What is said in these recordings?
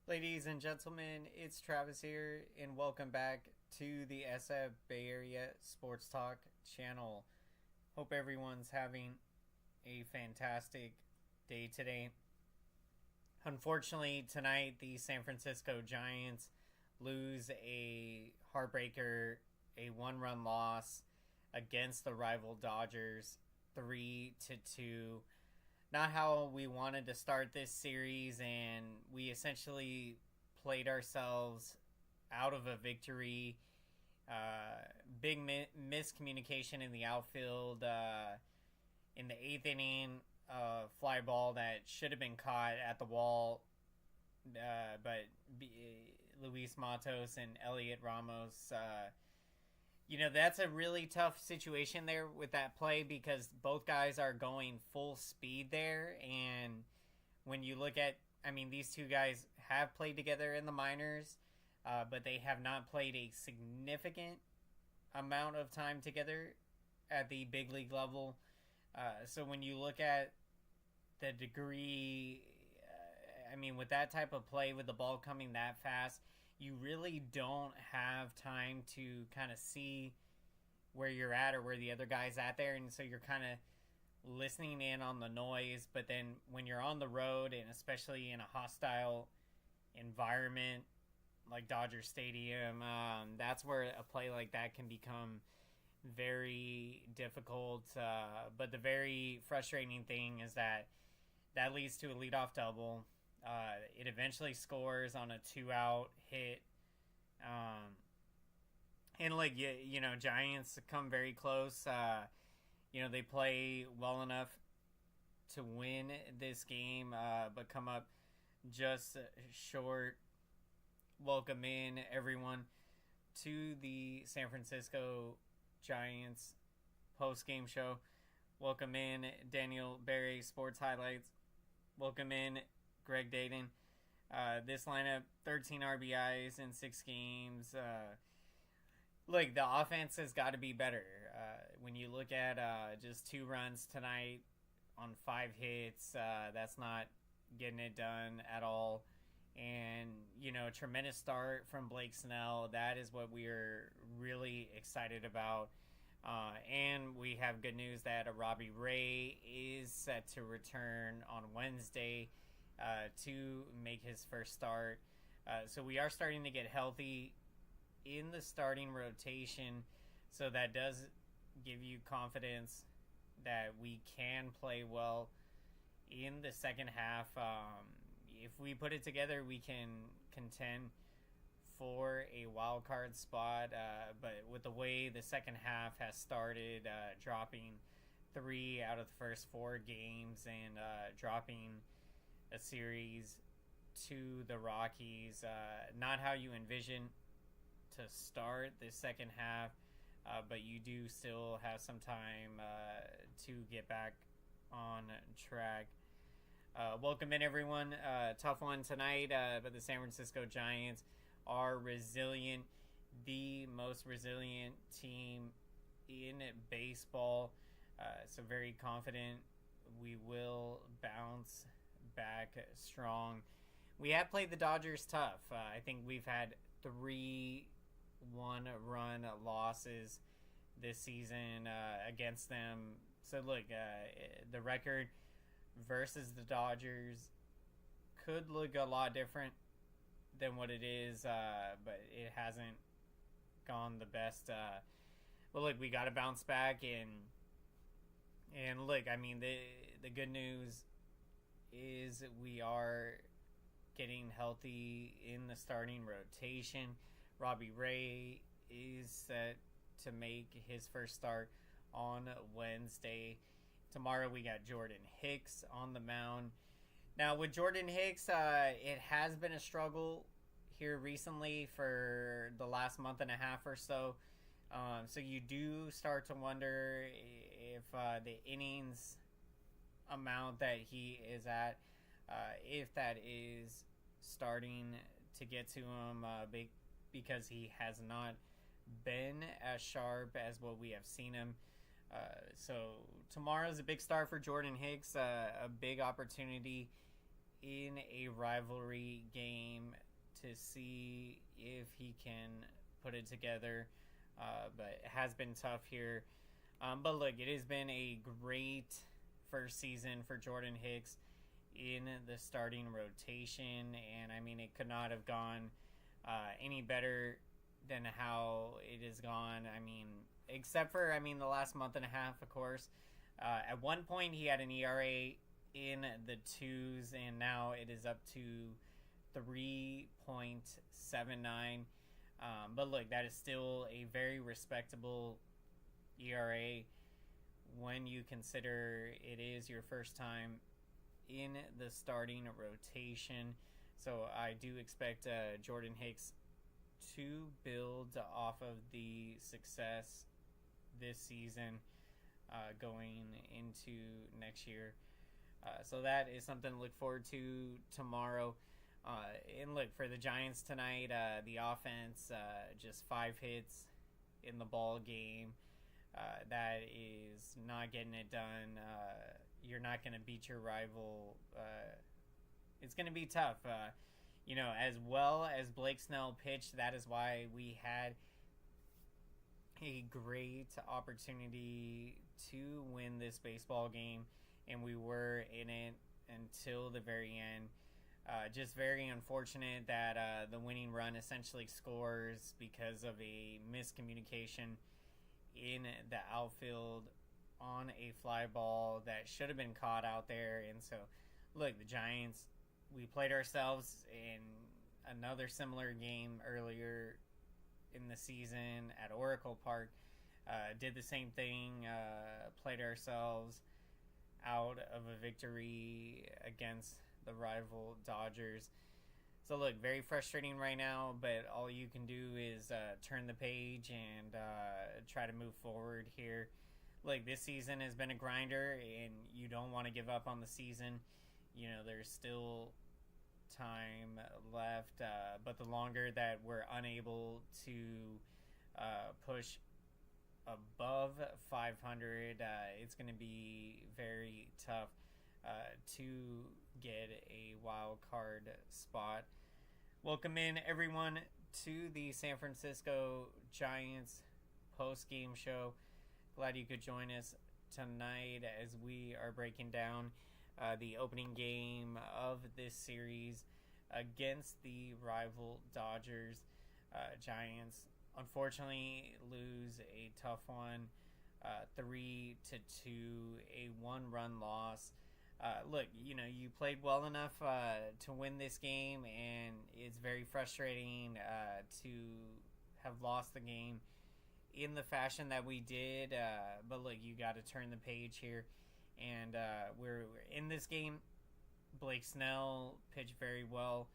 Ladies and gentlemen, it's Travis here, and welcome back to the SF Bay Area Sports Talk channel. Hope everyone's having a fantastic day today. Unfortunately, tonight the San Francisco Giants lose a heartbreaker, a one-run loss against the rival Dodgers, 3-2. Not how we wanted to start this series, and we essentially played ourselves out of a victory. Big miscommunication in the outfield in the eighth inning. Fly ball that should have been caught at the wall, but Luis Matos and Elliot Ramos. That's a really tough situation there with that play because both guys are going full speed there. And when you look at, these two guys have played together in the minors, but they have not played a significant amount of time together at the big league level. So when you look at the degree, with that type of play, with the ball coming that fast, you really don't have time to kind of see where you're at or where the other guy's at there. And so you're kind of listening in on the noise. But then when you're on the road, and especially in a hostile environment like Dodger Stadium, that's where a play like that can become very difficult. But the very frustrating thing is that leads to a leadoff double. It eventually scores on a 2-out hit. And Giants come very close. They play well enough to win this game, but come up just short. Welcome in everyone to the San Francisco Giants post-game show. Welcome in Daniel Barry, Sports Highlights. Welcome in Greg Dayton. This lineup, 13 RBIs in 6 games. Look, the offense has got to be better. When you look at just 2 runs tonight on 5 hits, that's not getting it done at all. And, a tremendous start from Blake Snell. That is what we're really excited about. And we have good news that Robbie Ray is set to return on Wednesday to make his first start. So we are starting to get healthy in the starting rotation. So that does give you confidence that we can play well in the second half. If we put it together, we can contend for a wild card spot, but with the way the second half has started, dropping 3 out of the first 4 games and dropping a series to the Rockies, not how you envision to start the second half, but you do still have some time to get back on track. Welcome in everyone. Tough one tonight, but the San Francisco Giants are resilient, the most resilient team in baseball. So very confident we will bounce back strong. We have played the Dodgers tough. I think we've had 3 one-run losses this season against them. So look, the record versus the Dodgers could look a lot different than what it is, but it hasn't gone the best. Well, look, we got to bounce back, and look, the good news is we are getting healthy in the starting rotation. Robbie Ray is set to make his first start on Wednesday. Tomorrow we got Jordan Hicks on the mound. Now, with Jordan Hicks, it has been a struggle here recently for the last month and a half or so. So you do start to wonder if the innings amount that he is at, if that is starting to get to him, because he has not been as sharp as what we have seen him. So tomorrow's a big start for Jordan Hicks, a big opportunity in a rivalry game to see if he can put it together. But it has been tough here. But look, it has been a great first season for Jordan Hicks in the starting rotation, and I mean, it could not have gone any better than how it has gone. I mean, except for, the last month and a half, of course. At one point, he had an ERA in the twos, and now it is up to 3.79. But look, that is still a very respectable ERA when you consider it is your first time in the starting rotation. So I do expect Jordan Hicks to build off of the success this season going into next year. So that is something to look forward to tomorrow. And look, for the Giants tonight, the offense, just 5 hits in the ball game. That is not getting it done. You're not going to beat your rival. It's going to be tough. As well as Blake Snell pitched, that is why we had a great opportunity to win this baseball game, and we were in it until the very end. Just very unfortunate that the winning run essentially scores because of a miscommunication in the outfield on a fly ball that should have been caught out there. And so, look, the Giants, we played ourselves in another similar game earlier in the season at Oracle Park. Did the same thing, played ourselves out of a victory against the rival Dodgers. So look, very frustrating right now, but all you can do is turn the page and try to move forward here. Look, this season has been a grinder, and you don't want to give up on the season. There's still time left, but the longer that we're unable to push above 500, it's going to be very tough to get a wild card spot. Welcome in, everyone, to the San Francisco Giants post-game show. Glad you could join us tonight as we are breaking down the opening game of this series against the rival Dodgers. Giants unfortunately lose a tough one, 3-2, a 1-run loss. Look, you played well enough to win this game, and it's very frustrating to have lost the game in the fashion that we did. But look, you got to turn the page here, and we're in this game. Blake Snell pitched very well,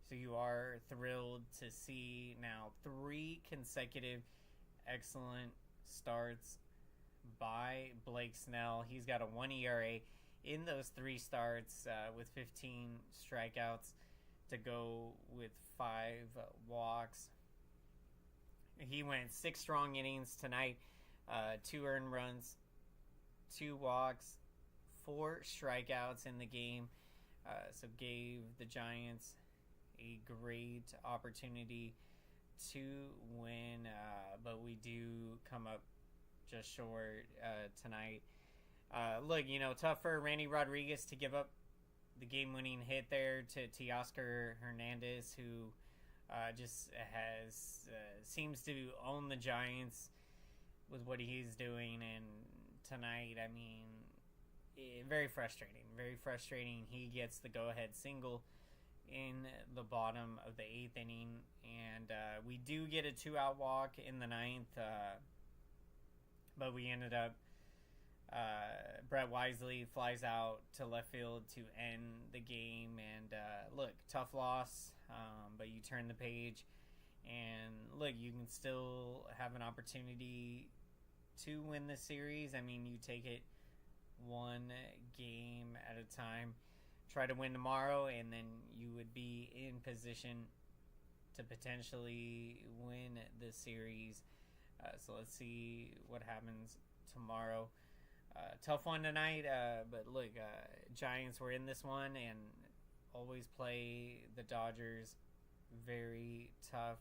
so you are thrilled to see now 3 consecutive excellent starts by Blake Snell. He's got a 1 ERA in those 3 starts with 15 strikeouts to go with 5 walks. He went 6 strong innings tonight, 2 earned runs, 2 walks, 4 strikeouts in the game. So gave the Giants a great opportunity to win, but we do come up just short tonight. Look, tough for Randy Rodriguez to give up the game-winning hit there to Teoscar Hernandez, who just seems to own the Giants with what he's doing. And tonight, very frustrating. Very frustrating. He gets the go-ahead single in the bottom of the 8th inning, and we do get a 2-out walk in the 9th, but we ended up Brett Wisely flies out to left field to end the game. And look, tough loss, but you turn the page, and look, you can still have an opportunity to win the series. You take it one game at a time. Try to win tomorrow, and then you would be in position to potentially win the series. So let's see what happens tomorrow. Tough one tonight, but look, Giants were in this one, and always play the Dodgers very tough.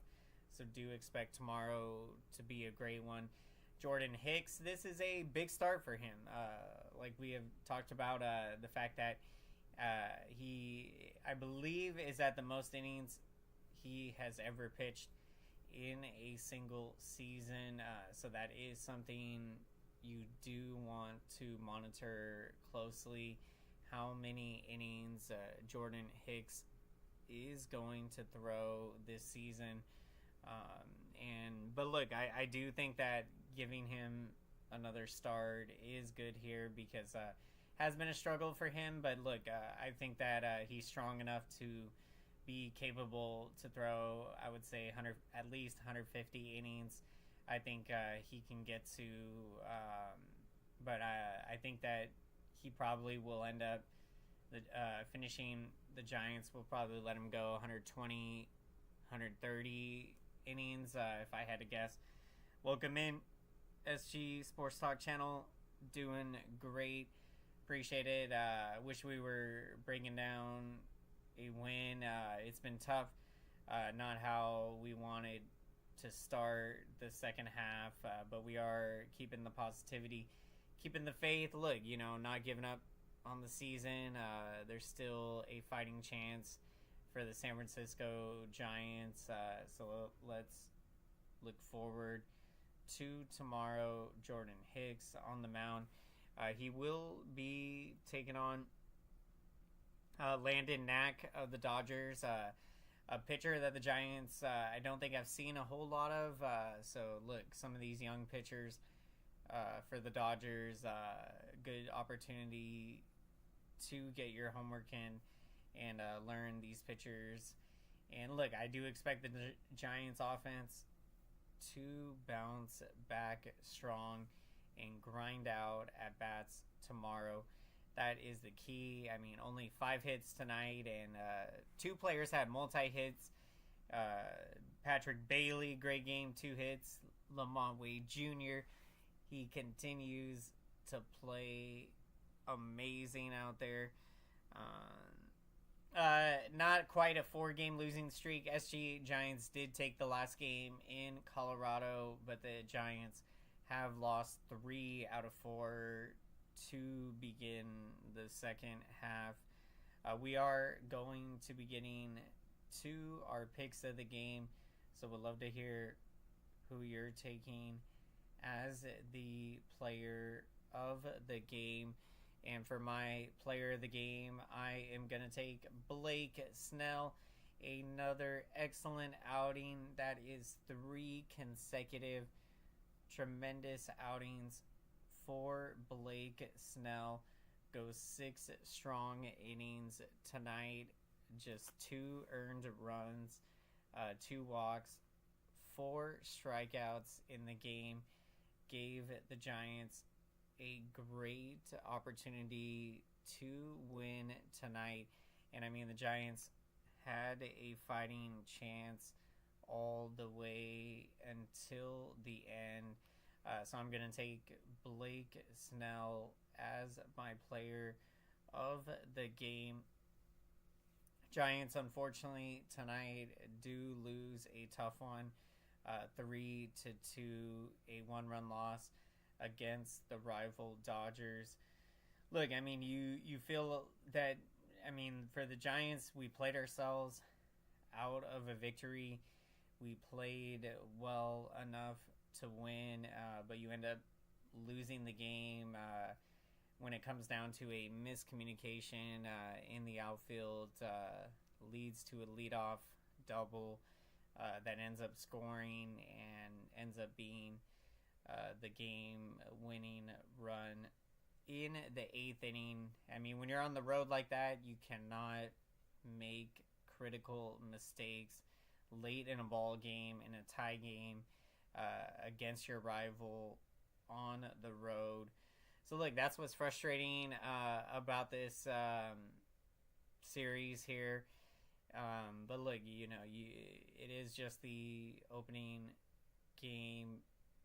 So do expect tomorrow to be a great one. Jordan Hicks, this is a big start for him. Like we have talked about, the fact that he, I believe, is at the most innings he has ever pitched in a single season. So that is something you do want to monitor closely. How many innings Jordan Hicks is going to throw this season. But look, I do think that giving him another start is good here because has been a struggle for him. But look, I think that he's strong enough to be capable to throw, I would say, at least 150 innings. I think he can get to, but I think that he probably will end up finishing. The Giants will probably let him go 120, 130 innings, if I had to guess. Welcome in, SG Sports Talk channel. Doing great. Appreciate it. Wish we were bringing down a win. It's been tough. Not how we wanted to start the second half, but we are keeping the positivity, keeping the faith. Look, not giving up on the season. There's still a fighting chance for the San Francisco Giants. So let's look forward to tomorrow. Jordan Hicks on the mound. He will be taking on Landon Knack of the Dodgers, a pitcher that the Giants, I don't think I've seen a whole lot of. So look, some of these young pitchers for the Dodgers, good opportunity to get your homework in and learn these pitchers. And look, I do expect the Giants offense to bounce back strong and grind out at bats tomorrow. That is the key. I mean, only 5 hits tonight, and 2 players had multi-hits. Patrick Bailey, great game, 2 hits. Lamont Wade Jr., he continues to play amazing out there. Not quite a 4-game losing streak. SG Giants did take the last game in Colorado, but the Giants have lost 3 out of 4 to begin the second half. We are going to be getting to our picks of the game, so we'd love to hear who you're taking as the player of the game. And for my player of the game, I am going to take Blake Snell. Another excellent outing. That is 3 consecutive tremendous outings for Blake Snell. Goes 6 strong innings tonight. Just 2 earned runs, 2 walks, 4 strikeouts in the game. Gave the Giants a great opportunity to win tonight. And I mean, the Giants had a fighting chance all the way until the end. So I'm going to take Blake Snell as my player of the game. Giants, unfortunately, tonight do lose a tough one. 3-2, a 1-run loss against the rival Dodgers. Look, I mean, you feel that, I mean, for the Giants, we played ourselves out of a victory. We played well enough to win, but you end up losing the game when it comes down to a miscommunication in the outfield, leads to a leadoff double that ends up scoring and ends up being the game-winning run in the 8th inning. I mean, when you're on the road like that, you cannot make critical mistakes late in a ball game, in a tie game, against your rival on the road. So look, that's what's frustrating about this series here. But look, it is just the opening game,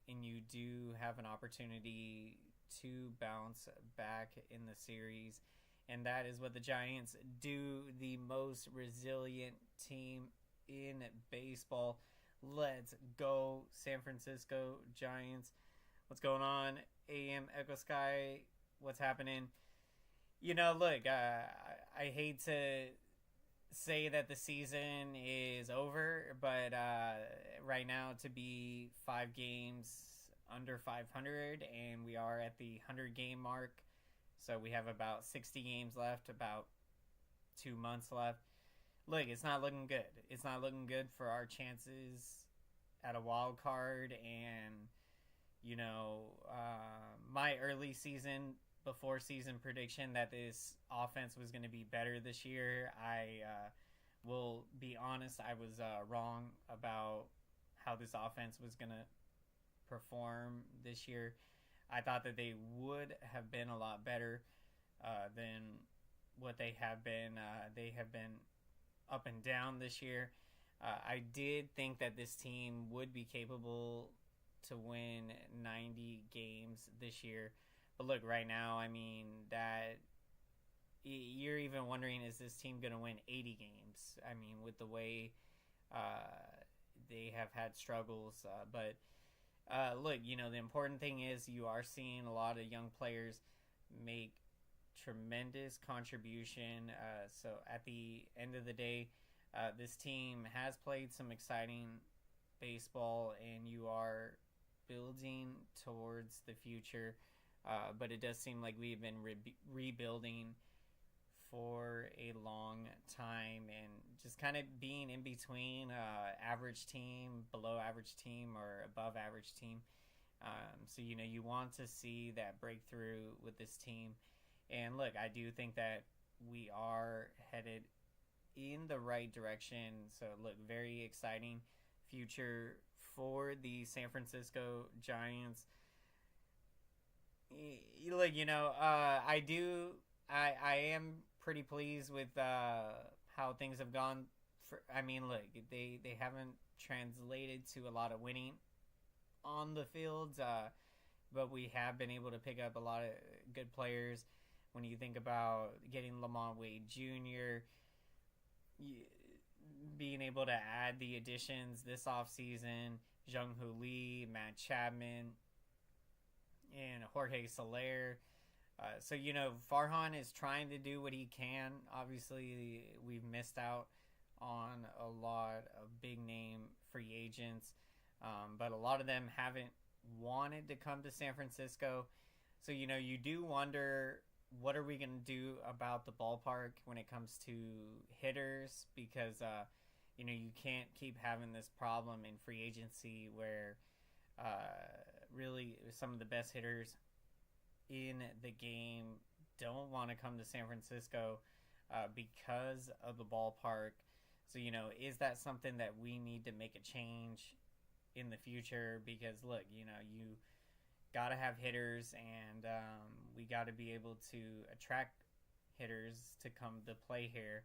and you do have an opportunity to bounce back in the series and that is what the Giants do. The most resilient team in baseball. Let's go, San Francisco Giants. What's going on, AM Echo Sky? What's happening? Look, I hate to say that the season is over, but right now to be 5 games under 500, and we are at the 100-game mark. So we have about 60 games left, about 2 months left. Look, it's not looking good. It's not looking good for our chances at a wild card. And, my early season, before season prediction that this offense was going to be better this year, I will be honest, I was wrong about how this offense was going to perform this year. I thought that they would have been a lot better than what they have been. They have been up and down this year. I did think that this team would be capable to win 90 games this year. But look, right now, that you're even wondering, is this team going to win 80 games? With the way they have had struggles. But look, the important thing is you are seeing a lot of young players make tremendous contribution. So at the end of the day, this team has played some exciting baseball, and you are building towards the future. But it does seem like we've been rebuilding for a long time, and just kind of being in between average team, below average team, or above average team. So you want to see that breakthrough with this team. And look, I do think that we are headed in the right direction. So look, very exciting future for the San Francisco Giants. Look, I am pretty pleased with how things have gone. Look, they haven't translated to a lot of winning on the fields, but we have been able to pick up a lot of good players. When you think about getting Lamont Wade Jr., being able to add the additions this offseason, Jung-Hoo Lee, Matt Chapman, and Jorge Soler. So, Farhan is trying to do what he can. Obviously, we've missed out on a lot of big-name free agents, but a lot of them haven't wanted to come to San Francisco. So, you do wonder, what are we going to do about the ballpark when it comes to hitters? Because, you can't keep having this problem in free agency where really some of the best hitters in the game don't want to come to San Francisco because of the ballpark. So, is that something that we need to make a change in the future? Because, look, you got to have hitters, and we got to be able to attract hitters to come to play here.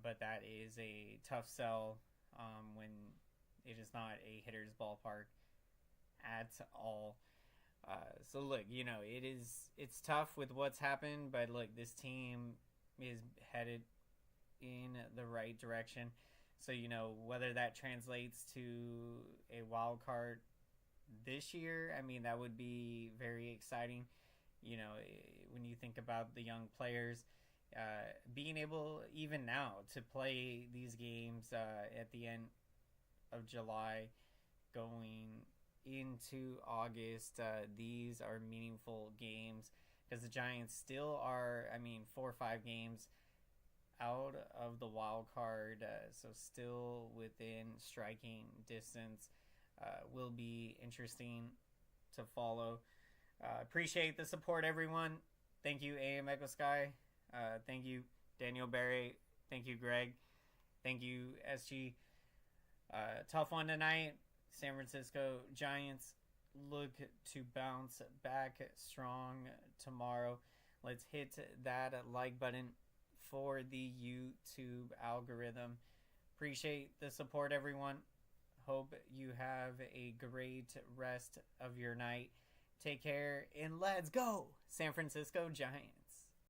But that is a tough sell when it is not a hitter's ballpark at all. So look, it's tough with what's happened, but look, this team is headed in the right direction. So, whether that translates to a wild card this year, that would be very exciting. When you think about the young players, being able even now to play these games at the end of July going into August, these are meaningful games because the Giants still are, 4 or 5 games out of the wild card, so still within striking distance. Will be interesting to follow. Appreciate the support, everyone. Thank you, AM Echo Sky. Thank you, Daniel Barry. Thank you, Greg. Thank you, SG. Tough one tonight. San Francisco Giants look to bounce back strong tomorrow. Let's hit that like button for the YouTube algorithm. Appreciate the support, everyone. Hope you have a great rest of your night. Take care, and let's go, San Francisco Giants.